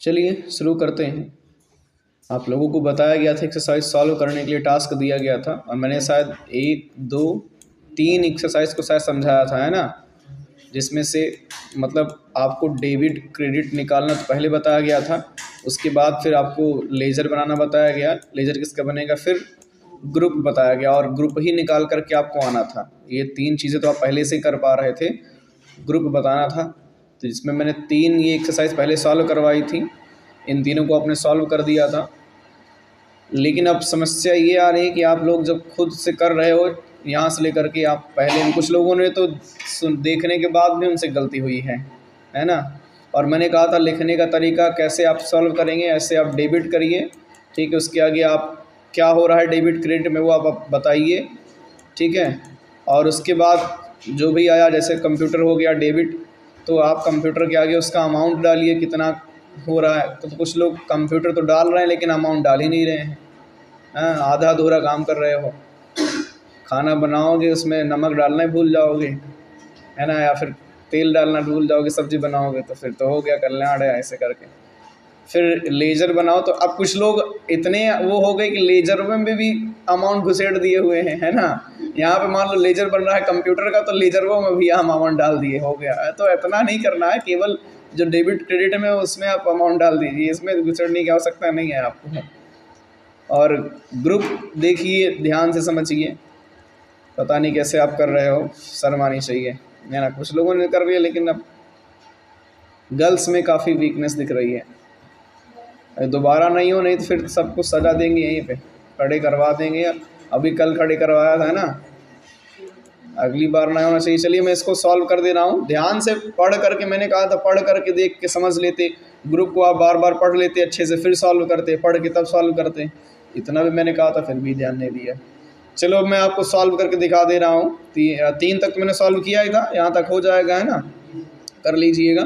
चलिए शुरू करते हैं। आप लोगों को बताया गया था एक्सरसाइज सॉल्व करने के लिए टास्क दिया गया था और मैंने शायद 1, 2, 3 एक्सरसाइज को शायद समझाया था, है ना। जिसमें से मतलब आपको डेबिट क्रेडिट निकालना तो पहले बताया गया था, उसके बाद फिर आपको लेजर बनाना बताया गया। लेजर किसका बनेगा, फिर ग्रुप बताया गया और ग्रुप ही निकाल करके आपको आना था। ये 3 चीज़ें तो आप पहले से कर पा रहे थे, ग्रुप बताना था। तो जिसमें मैंने 3 ये एक्सरसाइज पहले सॉल्व करवाई थी, इन तीनों को आपने सॉल्व कर दिया था। लेकिन अब समस्या ये आ रही है कि आप लोग जब खुद से कर रहे हो, यहाँ से लेकर के आप पहले कुछ लोगों ने तो देखने के बाद भी उनसे गलती हुई है ना। और मैंने कहा था लिखने का तरीका कैसे आप सॉल्व करेंगे, ऐसे आप डेबिट करिए, ठीक है। उसके आगे आप क्या हो रहा है डेबिट क्रेडिट में वो आप बताइए, ठीक है। और उसके बाद जो भी आया, जैसे कंप्यूटर हो गया डेबिट, तो आप कंप्यूटर के आगे उसका अमाउंट डालिए कितना हो रहा है। तो कुछ लोग कंप्यूटर तो डाल रहे हैं लेकिन अमाउंट डाल ही नहीं रहे हैं, आधा अधूरा काम कर रहे हो। खाना बनाओगे उसमें नमक डालना ही भूल जाओगे, है ना, या फिर तेल डालना भूल जाओगे। सब्जी बनाओगे तो फिर तो हो गया कल्याण है, ऐसे करके। फिर लेजर बनाओ तो अब कुछ लोग इतने वो हो गए कि लेजर में भी अमाउंट घुसेड़ दिए हुए हैं, है ना। यहाँ पे मान लो लेजर बन रहा है कंप्यूटर का, तो लेजरों में भी हम अमाउंट डाल दिए, हो गया। तो इतना नहीं करना है, केवल जो डेबिट क्रेडिट में उसमें आप अमाउंट डाल दीजिए, इसमें घुसेड़ने की आवश्यकता नहीं है आपको। और ग्रुप देखिए, ध्यान से समझिए, पता नहीं कैसे आप कर रहे हो, शर्म आनी चाहिए, है ना। कुछ लोगों ने कर लिया लेकिन अब गर्ल्स में काफ़ी वीकनेस दिख रही है। दोबारा नहीं हो, नहीं तो फिर सबको सजा देंगे, यहीं पे खड़े करवा देंगे। अभी कल खड़े करवाया था ना, अगली बार ना होना चाहिए। चलिए मैं इसको सॉल्व कर दे रहा हूँ, ध्यान से पढ़ करके। मैंने कहा था पढ़ करके देख के समझ लेते, ग्रुप को आप बार बार पढ़ लेते अच्छे से, फिर सॉल्व करते, पढ़ के तब सॉल्व करते। इतना भी मैंने कहा था, फिर भी ध्यान नहीं दिया। चलो मैं आपको सॉल्व करके दिखा दे रहा हूँ। 3 तक तो मैंने सॉल्व किया ही था, यहाँ तक हो जाएगा, है ना, कर लीजिएगा।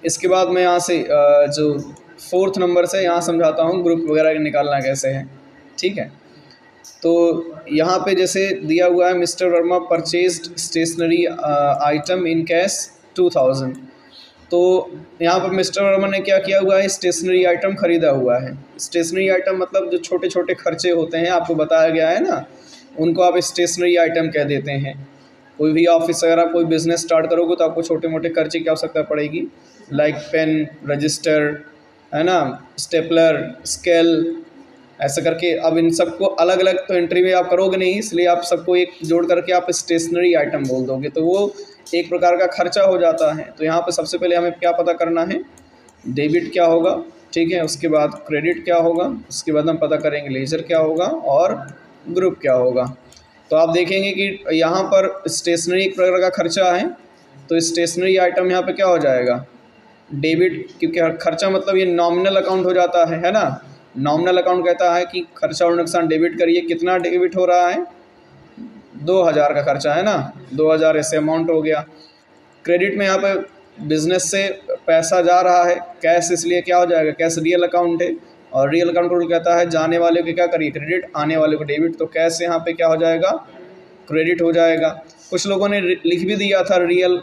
इसके बाद मैं यहाँ से जो 4th नंबर से यहाँ समझाता हूँ ग्रुप वगैरह निकालना कैसे है, ठीक है। तो यहाँ पे जैसे दिया हुआ है, mister Verma purchased stationery item in cash 2000। तो यहाँ पर मिस्टर वर्मा ने क्या किया हुआ है, स्टेशनरी आइटम खरीदा हुआ है। स्टेशनरी आइटम मतलब जो छोटे छोटे खर्चे होते हैं, आपको बताया गया है ना, उनको आप स्टेशनरी आइटम कह देते हैं। कोई भी ऑफिस अगर आप कोई बिज़नेस स्टार्ट करोगे तो आपको छोटे मोटे खर्चे की आवश्यकता पड़ेगी, लाइक पेन, रजिस्टर, है ना, स्टेपलर, स्केल, ऐसा करके। अब इन सबको अलग अलग तो एंट्री में आप करोगे नहीं, इसलिए आप सबको एक जोड़ करके आप स्टेशनरी आइटम बोल दोगे, तो वो एक प्रकार का खर्चा हो जाता है। तो यहाँ पे सबसे पहले हमें क्या पता करना है, डेबिट क्या होगा, ठीक है। उसके बाद क्रेडिट क्या होगा, उसके बाद हम पता करेंगे लेजर क्या होगा और ग्रुप क्या होगा। तो आप देखेंगे कि यहाँ पर स्टेशनरी एक प्रकार का खर्चा है, तो स्टेशनरी आइटम यहाँ पे क्या हो जाएगा, डेबिट, क्योंकि खर्चा मतलब ये नॉमिनल अकाउंट हो जाता है ना। नॉमिनल अकाउंट कहता है कि खर्चा और नुकसान डेबिट करिए। कितना डेबिट हो रहा है, 2000 का खर्चा है ना, 2000 ऐसे अमाउंट हो गया। क्रेडिट में यहाँ पे बिजनेस से पैसा जा रहा है, कैश, इसलिए क्या हो जाएगा, कैश रियल अकाउंट है और रियल अकाउंट को कहता है जाने वाले को क्या करिए क्रेडिट, आने वाले को डेबिट। तो कैश यहाँ पे क्या हो जाएगा, क्रेडिट हो जाएगा। कुछ लोगों ने लिख भी दिया था रियल,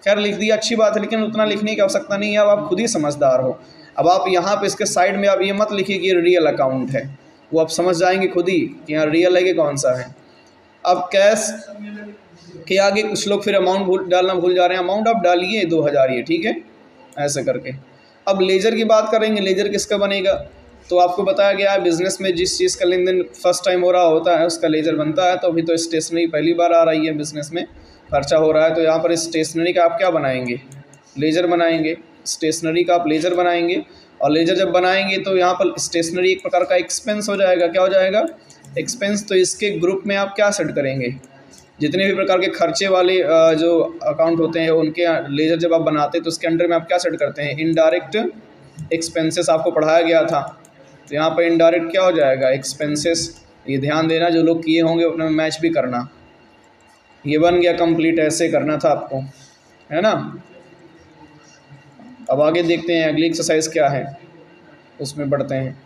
खैर लिख दिया, अच्छी बात है, लेकिन उतना लिखने की आवश्यकता नहीं है। अब आप खुद ही समझदार हो। अब आप यहाँ पे इसके साइड में आप ये मत लिखिए कि रियल अकाउंट है, वो आप समझ जाएंगे खुद ही कि यहाँ रियल है कि कौन सा है। अब कैश के आगे कुछ लोग फिर अमाउंट डालना भूल जा रहे हैं, अमाउंट आप डालिए 2000 ये, ठीक है, ऐसे करके। अब लेजर की बात करेंगे, लेजर किसका बनेगा, तो आपको बताया गया है बिज़नेस में जिस चीज़ का लेन देन फर्स्ट टाइम हो रहा होता है उसका लेजर बनता है। तो अभी तो स्टेशनरी पहली बार आ रही है, बिज़नेस में खर्चा हो रहा है, तो यहाँ पर स्टेशनरी का आप क्या बनाएंगे, लेजर बनाएंगे। स्टेशनरी का आप लेजर बनाएंगे, और लेजर जब बनाएंगे तो यहाँ पर स्टेशनरी एक प्रकार का एक्सपेंस हो जाएगा। क्या हो जाएगा, एक्सपेंस। तो इसके ग्रुप में आप क्या सेट करेंगे, जितने भी प्रकार के खर्चे वाले जो अकाउंट होते हैं उनके लेजर जब आप बनाते हैं तो उसके अंडर में आप क्या सेट करते हैं, इनडायरेक्ट एक्सपेंसेस आपको पढ़ाया गया था। तो यहाँ पर इनडायरेक्ट क्या हो जाएगा, एक्सपेंसेस। ये ध्यान देना, जो लोग किए होंगे अपने में मैच भी करना। ये बन गया कंप्लीट, ऐसे करना था आपको, है ना। अब आगे देखते हैं अगली एक्सरसाइज क्या है, उसमें बढ़ते हैं।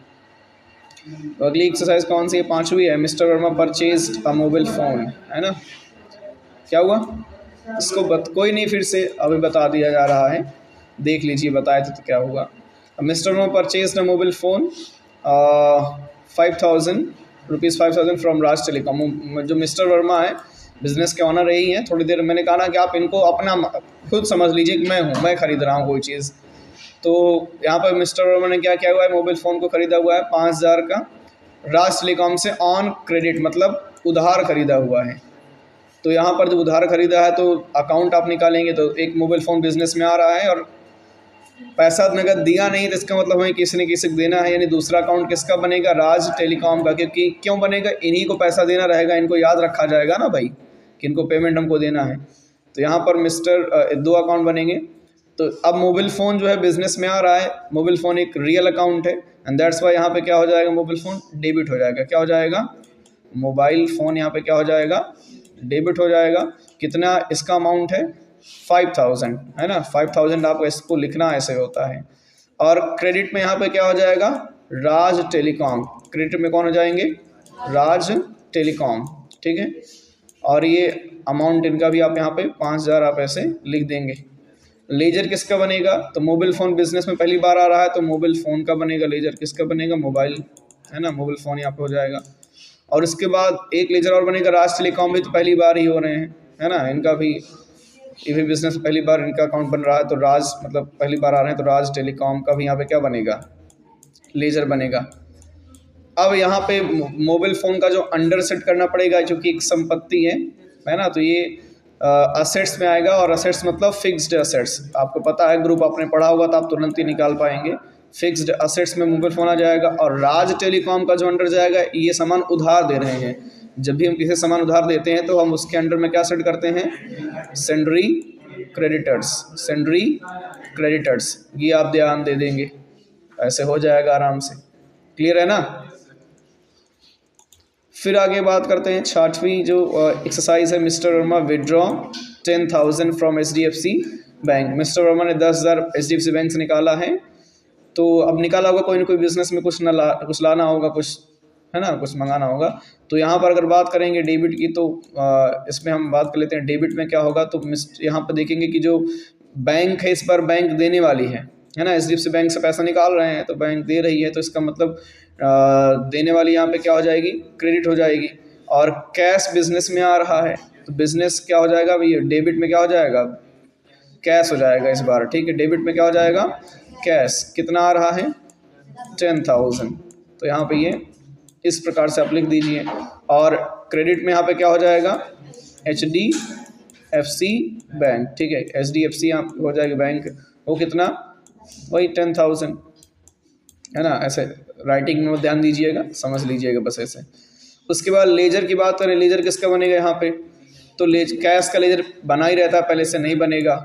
तो अगली एक्सरसाइज कौन सी है, 5वीं है। मिस्टर वर्मा परचेज्ड अ मोबाइल फ़ोन, है ना। क्या हुआ, इसको कोई नहीं, फिर से अभी बता दिया जा रहा है, देख लीजिए बताए थे तो क्या हुआ। Mister Verma purchase a mobile phone 5,000 rupees 5,000 from Raj telecom. जो मिस्टर वर्मा है बिज़नेस के ऑनर रही हैं। थोड़ी देर मैंने कहा ना कि आप इनको अपना खुद समझ लीजिए कि मैं खरीद रहा हूँ कोई चीज़। तो यहाँ पर मिस्टर वर्मा ने क्या किया हुआ है, मोबाइल फ़ोन को ख़रीदा हुआ है 5,000 का राज टेलीकॉम से ऑन क्रेडिट, मतलब उधार ख़रीदा हुआ है। तो यहाँ पर जब उधार ख़रीदा है तो अकाउंट आप निकालेंगे तो एक मोबाइल फ़ोन बिज़नेस में आ रहा है और पैसा नगद दिया नहीं, तो इसका मतलब हमें किसी ने किसी को देना है, यानी दूसरा अकाउंट किसका बनेगा, राज टेलीकॉम का। क्योंकि क्यों बनेगा, इन्हीं को पैसा देना रहेगा, इनको याद रखा जाएगा ना भाई कि इनको पेमेंट हमको देना है। तो यहाँ पर दो अकाउंट बनेंगे। तो अब मोबाइल फ़ोन जो है बिज़नेस में आ रहा है, मोबाइल फ़ोन एक रियल अकाउंट है एंड दैट्स वाई यहाँ पे क्या हो जाएगा, मोबाइल फ़ोन डेबिट हो जाएगा। क्या हो जाएगा, मोबाइल फ़ोन यहाँ पे क्या हो जाएगा, डेबिट हो जाएगा। कितना इसका अमाउंट है, 5,000 है ना, 5,000 आपको इसको लिखना ऐसे होता है। और क्रेडिट में यहाँ पे क्या हो जाएगा, राज टेलीकॉम। क्रेडिट में कौन हो जाएंगे, राज टेलीकॉम, ठीक है। और ये अमाउंट इनका भी आप यहाँ पे 5,000 आप ऐसे लिख देंगे। लेजर किसका बनेगा, तो मोबाइल फ़ोन बिजनेस में पहली बार आ रहा है तो मोबाइल फ़ोन का बनेगा। लेजर किसका बनेगा, मोबाइल है ना, मोबाइल फ़ोन यहाँ पे हो जाएगा। और उसके बाद एक लेजर और बनेगा, राज टेलीकॉम भी तो पहली बार ही हो रहे हैं है ना, इनका भी ये भी बिजनेस पहली बार इनका अकाउंट बन रहा है। तो राज मतलब पहली बार आ रहे हैं तो राज टेलीकॉम का भी यहाँ पे क्या बनेगा, लेजर बनेगा। अब यहाँ पे मोबाइल फ़ोन का जो अंडर सेट करना पड़ेगा, क्योंकि एक संपत्ति है ना, तो ये असेट्स में आएगा। और असेट्स मतलब फिक्स्ड असेट्स, आपको पता है, ग्रुप आपने पढ़ा होगा तो आप तुरंत ही निकाल पाएंगे। फिक्स्ड असेट्स में मोबाइल फ़ोन आ जाएगा। और राज टेलीकॉम का जो अंडर जाएगा, ये सामान उधार दे रहे हैं। जब भी हम किसी सामान उधार देते हैं तो हम उसके अंडर में क्या सेट करते हैं, सेंडरी क्रेडिटर्स, सेंडरी क्रेडिटर्स, ये आप ध्यान दे देंगे, ऐसे हो जाएगा आराम से। क्लियर है ना। फिर आगे बात करते हैं 6वीं जो एक्सरसाइज है, mister Verma withdraw 10,000 from HDFC bank. Mister Verma ने 10,000 HDFC बैंक से निकाला है। तो अब निकाला होगा कोई ना कोई बिजनेस में कुछ लाना होगा, कुछ है ना, कुछ मंगाना होगा। तो यहाँ पर अगर बात करेंगे डेबिट की, तो इसमें हम बात कर लेते हैं डेबिट में क्या होगा। तो यहाँ पर देखेंगे कि जो बैंक है, इस पर बैंक देने वाली है ना, HDFC बैंक से पैसा निकाल रहे हैं तो बैंक दे रही है, तो इसका मतलब देने वाली यहाँ पे क्या हो जाएगी, क्रेडिट हो जाएगी। और कैश बिजनेस में आ रहा है तो बिजनेस क्या हो जाएगा भैया, डेबिट में क्या हो जाएगा, कैश हो जाएगा इस बार, ठीक है। डेबिट में क्या हो जाएगा, कैश। कितना आ रहा है, 10,000। तो यहाँ पे ये इस प्रकार से आप लिख दीजिए। और क्रेडिट में यहाँ पे क्या हो जाएगा, HDFC बैंक, ठीक है। HDFC यहाँ हो जाएगा बैंक, वो कितना, वही 10,000 है ना। ऐसे राइटिंग में ध्यान दीजिएगा, समझ लीजिएगा बस ऐसे। उसके बाद लेजर की बात करें, लेजर किसका बनेगा यहाँ पे, तो कैश का लेजर बना ही रहता है, पहले से नहीं बनेगा।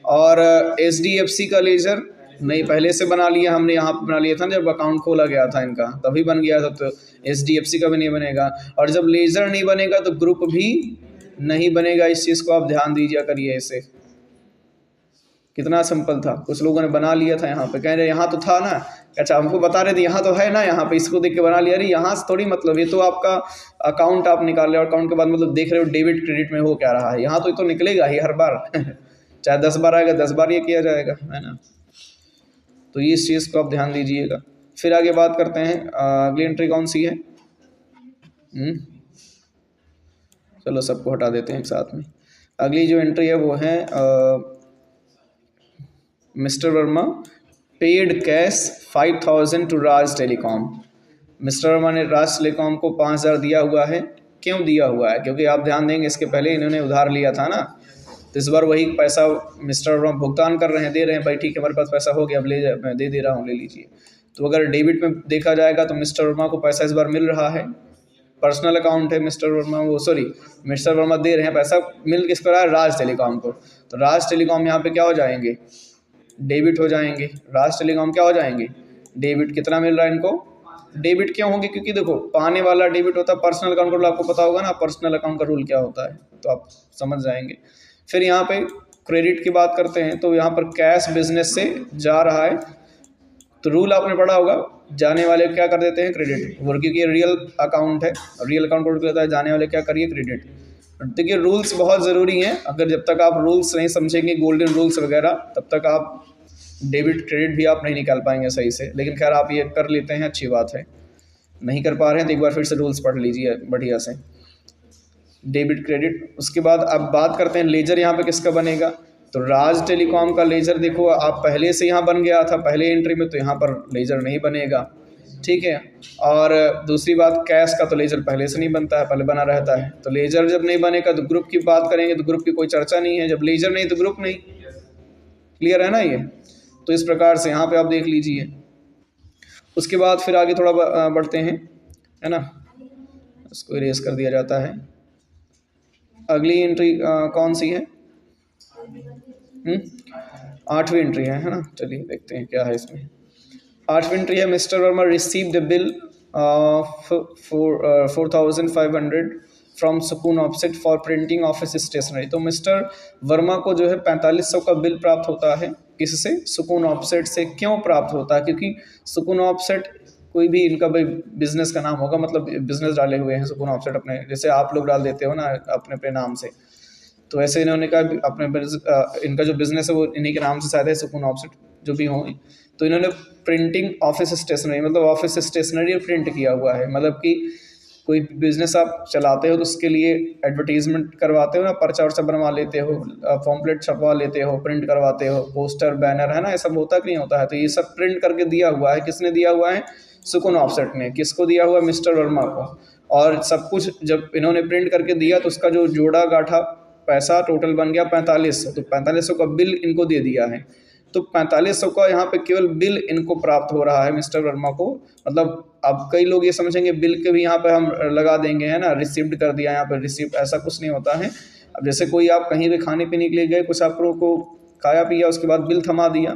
और HDFC का लेजर नहीं, पहले से बना लिया हमने, यहाँ पे बना लिया था जब अकाउंट खोला गया था इनका, तभी बन गया था। तो HDFC का भी नहीं बनेगा। और जब लेजर नहीं बनेगा तो ग्रुप भी नहीं बनेगा। इस चीज़ को आप ध्यान दीजिए करिए। इसे कितना सिंपल था, कुछ लोगों ने बना लिया था, यहाँ पे कह रहे यहाँ तो था ना, अच्छा हमको बता रहे थे यहाँ तो है ना, यहाँ पे इसको देख के बना लिया। अरे यहाँ से थोड़ी, मतलब ये तो आपका अकाउंट आप निकाल रहे हो, अकाउंट के बाद मतलब देख रहे हो डेबिट क्रेडिट में हो क्या रहा है, यहाँ तो निकलेगा ही हर बार चाहे 10 बार आएगा 10 बार ये किया जाएगा, है ना। तो ये इस चीज़ को आप ध्यान दीजिएगा। फिर आगे बात करते हैं, अगली एंट्री कौन सी है, चलो सबको हटा देते हैं एक साथ में। अगली जो एंट्री है वो है mister Verma paid cash 5,000 to Raj telecom. Mister Verma ने राज टेलीकॉम को 5,000 दिया हुआ है। क्यों दिया हुआ है, क्योंकि आप ध्यान देंगे इसके पहले इन्होंने उधार लिया था ना, तो इस बार वही पैसा मिस्टर वर्मा भुगतान कर रहे हैं, दे रहे हैं, भाई ठीक है हमारे पास पैसा हो गया, अब मैं दे रहा हूँ, ले लीजिए। तो अगर डेबिट में देखा जाएगा तो मिस्टर वर्मा को पैसा इस बार मिल रहा है, पर्सनल अकाउंट है मिस्टर वर्मा, मिस्टर वर्मा दे रहे हैं पैसा, मिल किसको रहा है, राज टेलीकॉम को। तो राज टेलीकॉम यहाँ पे क्या हो जाएंगे, डेबिट हो जाएंगे। राज टेलीकॉम क्या हो जाएंगे, डेबिट। कितना मिल रहा है इनको, डेबिट क्यों होंगे, क्योंकि देखो पाने वाला डेबिट होता है, पर्सनल अकाउंट का रूल आपको पता होगा ना, पर्सनल अकाउंट का रूल क्या होता है, तो आप समझ जाएंगे। फिर यहाँ पे क्रेडिट की बात करते हैं, तो यहाँ पर कैश बिजनेस से जा रहा है, तो रूल आपने पढ़ा होगा, जाने वाले क्या कर देते हैं, क्रेडिट, क्योंकि ये रियल अकाउंट है, रियल अकाउंट रूल कहता है जाने वाले क्या करिए, क्रेडिट। देखिए रूल्स बहुत ज़रूरी हैं, अगर जब तक आप रूल्स नहीं समझेंगे, गोल्डन रूल्स वगैरह, तब तक आप डेबिट क्रेडिट भी आप नहीं निकाल पाएंगे सही से, लेकिन खैर आप ये कर लेते हैं, अच्छी बात है। नहीं कर पा रहे हैं तो एक बार फिर से रूल्स पढ़ लीजिए बढ़िया से, डेबिट क्रेडिट। उसके बाद अब बात करते हैं लेजर यहाँ पे किसका बनेगा। तो राज टेलीकॉम का लेजर देखो आप पहले से यहाँ बन गया था पहले एंट्री में, तो यहाँ पर लेजर नहीं बनेगा, ठीक है। और दूसरी बात कैश का तो लेजर पहले से नहीं बनता है, पहले बना रहता है। तो लेजर जब नहीं बनेगा तो ग्रुप की बात करेंगे तो ग्रुप की कोई चर्चा नहीं है, जब लेजर नहीं तो ग्रुप नहीं। क्लियर है ना ये। तो इस प्रकार से यहाँ पे आप देख लीजिए। उसके बाद फिर आगे थोड़ा बढ़ते हैं, है ना, इसको इरेज कर दिया जाता है। अगली एंट्री कौन सी है? 8वीं एंट्री है ना। चलिए देखते हैं क्या है इसमें। 8वीं एंट्री है, mister Verma received the bill 4500 from Sukoon offset for printing office stationery. तो मिस्टर वर्मा को जो है 4500 का बिल प्राप्त होता है, किससे? सुकून ऑफसेट से। क्यों प्राप्त होता है? क्योंकि सुकून ऑफसेट कोई भी इनका भाई बिजनेस का नाम होगा, मतलब बिजनेस डाले हुए हैं सुकून ऑफसेट अपने, जैसे आप लोग डाल देते हो ना अपने अपने नाम से, तो ऐसे इन्होंने कहा अपने इनका जो बिजनेस है वो इन्हीं के नाम से शायद है, सुकून ऑफसेट जो भी हो। तो इन्होंने प्रिंटिंग ऑफिस स्टेशनरी मतलब ऑफिस स्टेशनरी प्रिंट किया हुआ है, मतलब कि कोई बिजनेस आप चलाते हो तो उसके लिए एडवर्टीजमेंट करवाते हो ना, पर्चा वर्चा बनवा लेते हो, पॉम्पलेट छपवा लेते हो, प्रिंट करवाते हो, पोस्टर बैनर, है ना, ये सब होता कि नहीं होता है। तो ये सब प्रिंट करके दिया हुआ है, किसने दिया हुआ है? सुकून ऑफसेट ने। किसको दिया हुआ? मिस्टर वर्मा को। और सब कुछ जब इन्होंने प्रिंट करके दिया तो उसका जो जोड़ा गाठा पैसा टोटल बन गया 4500। तो 4500 का बिल इनको दे दिया है। तो 4500 का यहाँ पे केवल बिल इनको प्राप्त हो रहा है मिस्टर वर्मा को। मतलब अब कई लोग ये समझेंगे बिल के भी यहाँ पे हम लगा देंगे, है ना, रिसीव्ड कर दिया यहाँ पे रिसीव्ड, ऐसा कुछ नहीं होता है। अब जैसे कोई आप कहीं भी खाने पीने के लिए गए, कुछ आप लोगों को खाया पिया, उसके बाद बिल थमा दिया,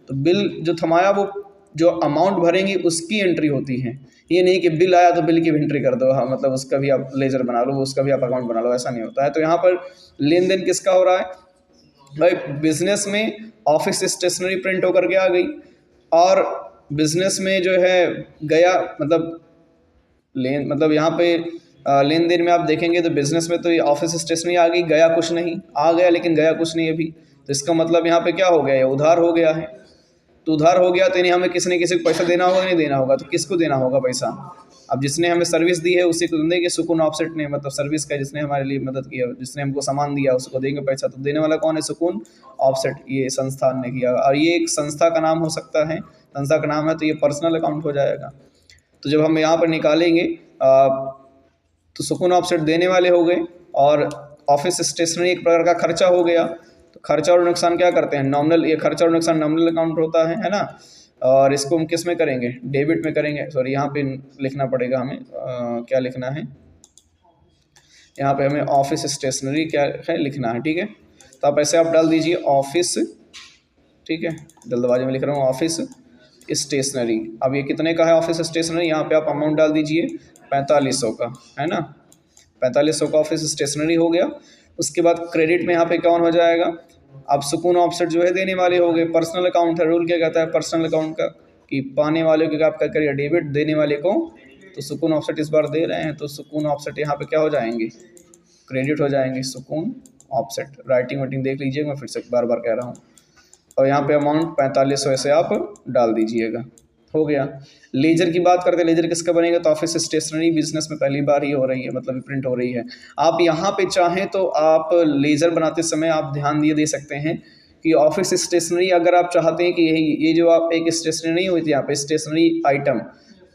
तो बिल जो थमाया वो जो अमाउंट भरेंगे उसकी एंट्री होती है। ये नहीं कि बिल आया तो बिल की भी एंट्री कर दो, हाँ, मतलब उसका भी आप लेजर बना लो, उसका भी आप अकाउंट बना लो, ऐसा नहीं होता है। तो यहाँ पर लेन देन किसका हो रहा है भाई? बिजनेस में ऑफिस स्टेशनरी प्रिंट होकर के आ गई, और बिजनेस में जो है गया, मतलब यहाँ पे लेन देन में आप देखेंगे तो बिजनेस में तो ये ऑफिस स्टेशनरी आ गई, गया कुछ नहीं, आ गया लेकिन गया कुछ नहीं अभी। तो इसका मतलब यहाँ पे क्या हो गया? ये उधार हो गया है। तो उधार हो गया तो इन्हें हमें किसी न किसी को पैसा देना होगा, नहीं देना होगा? तो किसको देना होगा पैसा? अब जिसने हमें सर्विस दी है उसी को देंगे, सुकून ऑफसेट ने, मतलब सर्विस का जिसने हमारे लिए मदद किया, जिसने हमको सामान दिया उसको देंगे पैसा। तो देने वाला कौन है? सुकून ऑफसेट, ये संस्थान ने किया। और ये एक संस्था का नाम हो सकता है, संस्था का नाम है तो ये पर्सनल अकाउंट हो जाएगा। तो जब हम यहाँ पर निकालेंगे तो सुकून ऑफसेट देने वाले हो गए, और ऑफिस स्टेशनरी एक प्रकार का खर्चा हो गया। तो खर्चा और नुकसान क्या करते हैं? नॉमिनल, ये खर्चा और नुकसान नॉमिनल अकाउंट होता है ना। और इसको हम किस में करेंगे? डेबिट में करेंगे। सॉरी, यहाँ पे लिखना पड़ेगा हमें, क्या लिखना है यहाँ पे हमें? ऑफिस स्टेशनरी क्या है लिखना है, ठीक है। तो आप ऐसे आप डाल दीजिए ऑफिस, ठीक है, जल्दबाजी में लिख रहा हूँ, ऑफिस स्टेशनरी। अब ये कितने का है ऑफिस स्टेशनरी? यहाँ पे आप अमाउंट डाल दीजिए 4500 का, है ना। 4500 का ऑफिस स्टेशनरी हो गया। उसके बाद क्रेडिट में यहाँ पे कौन हो जाएगा? अब सुकून ऑफसेट जो है देने वाले हो गए। पर्सनल अकाउंट है, रूल क्या कहता है पर्सनल अकाउंट का, कि पाने वाले को आप क्या करिए? डेबिट, देने वाले को तो सुकून ऑफसेट इस बार दे रहे हैं तो सुकून ऑफसेट यहाँ पे क्या हो जाएंगे? क्रेडिट हो जाएंगे सुकून ऑफसेट। राइटिंग वाइटिंग देख लीजिएगा, मैं फिर से बार बार कह रहा हूँ। और यहाँ पे अमाउंट 4500 ऐसे आप डाल दीजिएगा, हो गया। लेजर की बात करते हैं, लेजर किसका बनेगा? तो ऑफिस स्टेशनरी बिजनेस में पहली बार ही हो रही है, मतलब प्रिंट हो रही है। आप यहाँ पे चाहें तो आप लेजर बनाते समय आप ध्यान दे सकते हैं कि ऑफिस स्टेशनरी अगर आप चाहते हैं कि ये जो आप एक स्टेशनरी नहीं हुई थी यहाँ पे स्टेशनरी आइटम,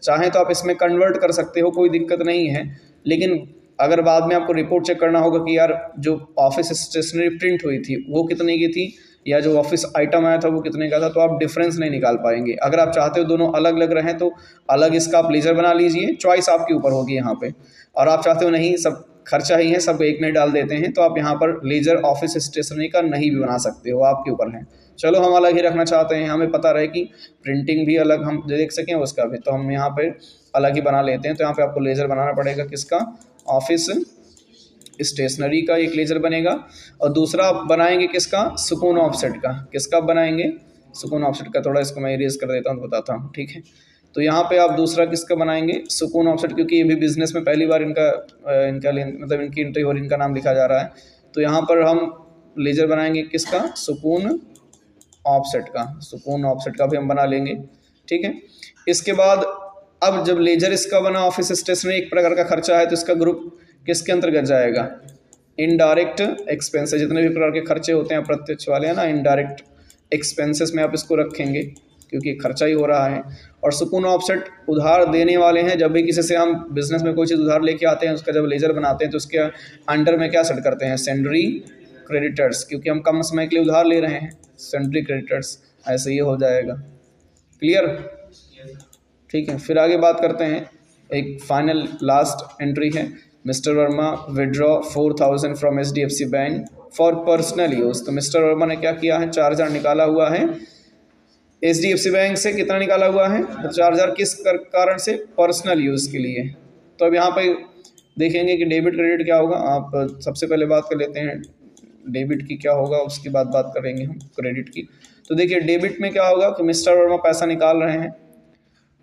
चाहें तो आप इसमें कन्वर्ट कर सकते हो, कोई दिक्कत नहीं है। लेकिन अगर बाद में आपको रिपोर्ट चेक करना होगा कि यार जो ऑफिस स्टेशनरी प्रिंट हुई थी वो कितने की थी, या जो ऑफिस आइटम आया था वो कितने का था, तो आप डिफरेंस नहीं निकाल पाएंगे। अगर आप चाहते हो दोनों अलग अलग रहें तो अलग इसका आप लेजर बना लीजिए, चॉइस आपके ऊपर होगी यहाँ पे। और आप चाहते हो नहीं सब खर्चा ही है, सब एक में डाल देते हैं, तो आप यहाँ पर लेजर ऑफिस स्टेशनरी का नहीं भी बना सकते हो, आपके ऊपर है। चलो हम अलग ही रखना चाहते हैं, हमें पता रहे कि प्रिंटिंग भी अलग हम देख सकें उसका भी, तो हम यहाँ पर अलग ही बना लेते हैं। तो यहाँ पर आपको लेजर बनाना पड़ेगा किसका? ऑफिस स्टेशनरी का एक लेजर बनेगा। और दूसरा आप बनाएंगे किसका? सुकून ऑफसेट का। किसका बनाएंगे? सुकून ऑफसेट का। थोड़ा इसको मैं इरेज कर देता हूँ तो बताता हूँ, ठीक है। तो यहाँ पे आप दूसरा किसका बनाएंगे? सुकून ऑफसेट, क्योंकि ये भी बिजनेस में पहली बार इनका मतलब इनकी एंट्री और इनका नाम लिखा जा रहा है। तो यहाँ पर हम लेजर बनाएंगे किसका? सुकून ऑफसेट का, सुकून ऑफसेट का भी हम बना लेंगे। ठीक है, इसके बाद अब जब लेजर इसका बना, ऑफिस स्टेशनरी एक प्रकार का खर्चा है, तो इसका ग्रुप किसके अंतर्गत जाएगा? Indirect expenses. जितने भी प्रकार के खर्चे होते हैं अप्रत्यक्ष वाले, है ना, इनडायरेक्ट एक्सपेंसेस में आप इसको रखेंगे क्योंकि खर्चा ही हो रहा है। और सुकून ऑफसेट उधार देने वाले हैं। जब भी किसी से हम बिजनेस में कोई चीज़ उधार लेके आते हैं, उसका जब लेजर बनाते हैं तो उसके अंडर में क्या सेट करते हैं? सेंडरी क्रेडिटर्स, क्योंकि हम कम समय के लिए उधार ले रहे हैं, सेंडरी क्रेडिटर्स। ऐसे ही हो जाएगा। क्लियर? ठीक है, फिर आगे बात करते हैं। एक फाइनल लास्ट एंट्री है, mister Verma withdraw 4000 from HDFC bank for personal use. तो मिस्टर वर्मा ने क्या किया है? 4000 निकाला हुआ है HDFC बैंक से। कितना निकाला हुआ है? 4000 किस कारण से? पर्सनल यूज़ के लिए। तो अब यहाँ पे देखेंगे कि डेबिट क्रेडिट क्या होगा। आप सबसे पहले बात कर लेते हैं डेबिट की क्या होगा, उसके बाद बात करेंगे हम क्रेडिट की। तो देखिए डेबिट में क्या होगा कि मिस्टर वर्मा पैसा निकाल रहे हैं।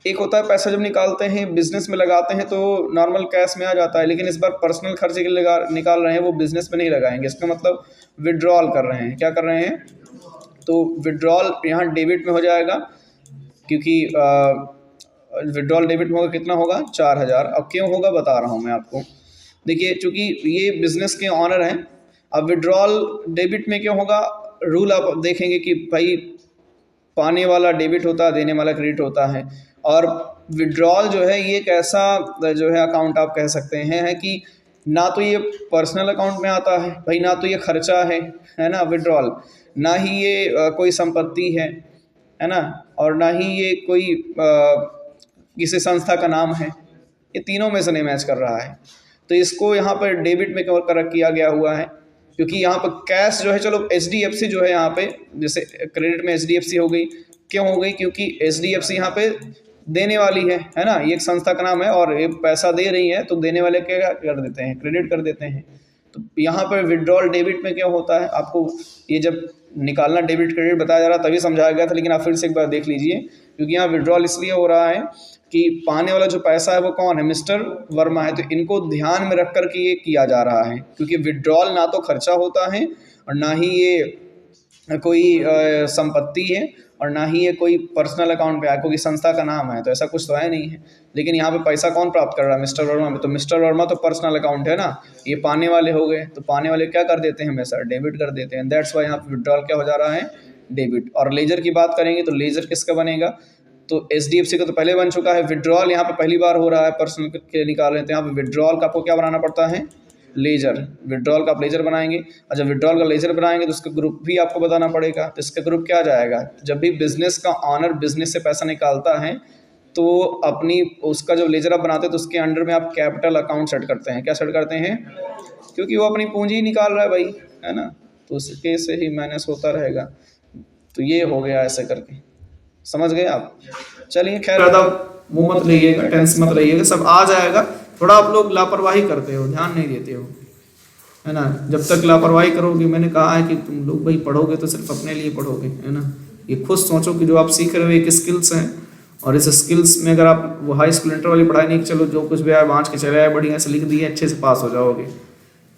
एक होता है पैसा जब निकालते हैं बिजनेस में लगाते हैं तो नॉर्मल कैश में आ जाता है, लेकिन इस बार पर्सनल खर्चे के लिए निकाल रहे हैं, वो बिजनेस में नहीं लगाएंगे। इसका मतलब विड्रॉल कर रहे हैं। क्या कर रहे हैं? तो विड्रॉल यहाँ डेबिट में हो जाएगा, क्योंकि विड्रॉल डेबिट में होगा। कितना होगा? 4000। अब क्यों होगा बता रहा हूँ मैं आपको। देखिए चूँकि ये बिजनेस के ऑनर हैं, अब विड्रॉल डेबिट में क्यों होगा? रूल आप देखेंगे कि भाई पाने वाला डेबिट होता है, देने वाला क्रेडिट होता है। और विड्रॉल जो है ये एक ऐसा जो है अकाउंट आप कह सकते हैं है कि ना तो ये पर्सनल अकाउंट में आता है भाई, ना तो ये खर्चा है ना विड्रॉल, ना ही ये कोई संपत्ति है ना, और ना ही ये कोई किसी संस्था का नाम है। ये तीनों में से नहीं मैच कर रहा है, तो इसको यहाँ पर डेबिट में कवर किया गया हुआ है। क्योंकि यहाँ पर कैश जो है, चलो HDFC जो है यहाँ पे, जैसे क्रेडिट में HDFC हो गई। क्यों हो गई? क्योंकि HDFC यहाँ पे देने वाली है ना, ये एक संस्था का नाम है और ये पैसा दे रही है, तो देने वाले क्या कर देते हैं? क्रेडिट कर देते हैं। तो यहाँ पर विड्रॉल डेबिट में क्या होता है, आपको ये जब निकालना डेबिट क्रेडिट बताया जा रहा तभी समझाया गया था, लेकिन आप फिर से एक बार देख लीजिए। क्योंकि यहाँ विड्रॉल इसलिए हो रहा है कि पाने वाला जो पैसा है वो कौन है? मिस्टर वर्मा है। तो इनको ध्यान में रख कर के ये किया जा रहा है, क्योंकि विड्रॉल ना तो खर्चा होता है और ना ही ये कोई संपत्ति है और ना ही ये कोई पर्सनल अकाउंट पे है, क्योंकि संस्था का नाम है, तो ऐसा कुछ तो है नहीं है। लेकिन यहाँ पे पैसा कौन प्राप्त कर रहा है? मिस्टर वर्मा में। तो मिस्टर वर्मा तो पर्सनल अकाउंट है ना, ये पाने वाले हो गए। तो पाने वाले क्या कर देते हैं? हमेशा डेबिट कर देते हैं। दैट्स वाई यहाँ पे विड्रॉल क्या हो जा रहा है? डेबिट। और लेजर की बात करेंगे तो लेजर किसका बनेगा? तो HDFC का तो पहले बन चुका है। विड्रॉल यहाँ पे पहली बार हो रहा है, पर्सनल के निकाल रहे थे। यहाँ पे विड्रॉल का आपको क्या बनाना पड़ता है? लेजर। विड्रॉल का आप लेजर बनाएंगे, और जब विड्रॉल का लेजर बनाएंगे तो उसका ग्रुप भी आपको बताना पड़ेगा। तो इसका ग्रुप क्या जाएगा? जब भी बिजनेस का ऑनर बिजनेस से पैसा निकालता है तो अपनी उसका जब लेजर आप बनाते हैं तो उसके अंडर में आप कैपिटल अकाउंट सेट करते हैं। क्या सेट करते हैं? क्योंकि वो अपनी पूंजी ही निकाल रहा है भाई, है ना, तो उसके से ही माइनस होता रहेगा। तो ये हो गया ऐसे करके, समझ गए आप? चलिए खैर, ज़्यादा वो मत रहिएगा, टेंस मत रहिएगा, सब आ जाएगा। थोड़ा आप लोग लापरवाही करते हो, ध्यान नहीं देते हो, है ना। जब तक लापरवाही करोगे, मैंने कहा है कि तुम लोग भाई पढ़ोगे तो सिर्फ अपने लिए पढ़ोगे, है ना। ये खुद सोचो कि जो आप सीख रहे हो एक स्किल्स हैं, और इस स्किल्स में अगर आप वो हाई स्कूल इंटर वाली पढ़ाई नहीं, चलो जो कुछ भी आया बाँच के चले आए, बढ़िया से लिख दिए, अच्छे से पास हो जाओगे।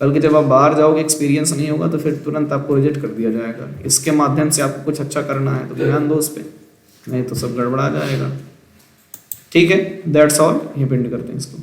बल्कि जब आप बाहर जाओगे, एक्सपीरियंस नहीं होगा तो फिर तुरंत आपको रिजेक्ट कर दिया जाएगा। इसके माध्यम से आपको कुछ अच्छा करना है तो ध्यान दो उस पर, नहीं तो सब गड़बड़ा जाएगा। ठीक है, दैट्स ऑल, यहीं पे एंड करते हैं इसको।